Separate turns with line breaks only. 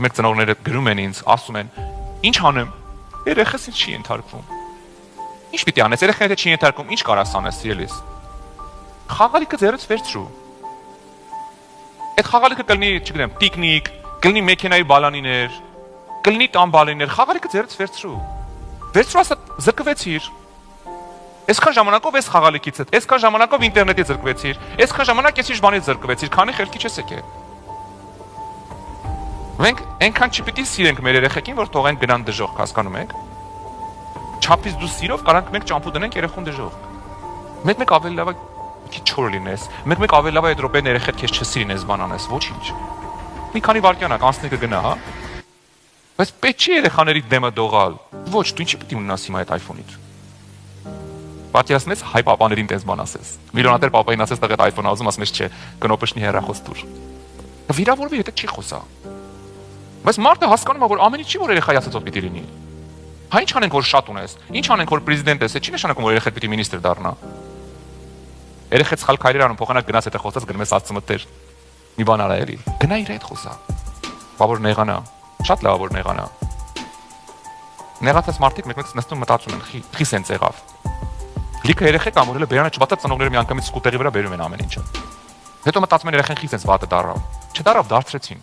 Մեր ծնողները գրում են ինձ, ասում են, ինչ անեմ, երեխես ինձ չի ենթարկվում։ Ինչ պիտի անես, երեխան եթե չի ենթարկվում, ինչ կարաս անես, սիրելիս։ Խաղալիքը ձեռից վերցրու։ Այդ խաղալիքը կլինի, չգիտեմ, տիկնիկ, կլինի մեքենայի բալանիներ, կլինի տան բալանիներ, խաղալիքը ձեռից վերցրու։ Վերցրու ասա, զրկվեցիր։ Այսքան ժամանակով այս խաղալիքից հետ, այսքան ժամանակով ինտերնետից զրկվեցիր, այսքան ժամանակ ես ինչ բանից զրկվեցիր, քանի խելքի չես եկել։ Մենք այնքան չպիտի սիրենք մեր երեխեքին, որ թողենք գնան դժոխք, հասկանում եք։ Չափից դու սիրով կարանք մենք ճամփու դնենք երեխուն դժոխք։ Մեկ ավելի լավ է քիչ չոր լինես, մեկ ավելի լավ է այդ րոպեն երեխեդ քեզ չսիրին այս բան անես, ոչինչ։ Մի քանի վայրկյանակ անցնի կգնա, հա։ Բայց պետք չի երեխաների դեմը դողալ։ Ոչ, դու ինչի պիտի ունենաս հիմա այդ iPhone-ից։ Պատկերացնես հայ պապաներին տես բան ասես։ Միլիոնատեր պապային ասես տղետ iPhone-ը ուզում ասես չէ, կնոպշնի հեռախոս տուր։ Վիրավորվի հետը չի խոսա։ Բայց մարդը հասկանում է, որ ամեն ինչ չի որ երեխայի ասածով պիտի լինի։ Հա ինչ անենք որ շատ ունես։ Ինչ անենք որ պրեզիդենտ ես, չի նշանակում որ երեխան պիտի մինիստր դառնա։ Երեխան սխալ քայլեր անում, փոխանակ գնաց հետը խոսած գնում ես աստծմտեր։ Մի բան արա էլի։ Գնա իր հետ խոսա։ Բա որ նեղանա։ Շատ լավ որ նեղանա։ Նեղացած մարդիկ մեկ-մեկ նստում մտածում են, խի սենց եղավ։ Լիքը երեխեք ամորելը բերանը չբացած ծնողները մի անգամից սկուտերի վրա բերում են ամեն ինչը։ Հետո մտածում են երեխան խի սենց վատը դառավ։ Չդառավ, դարձրեցին։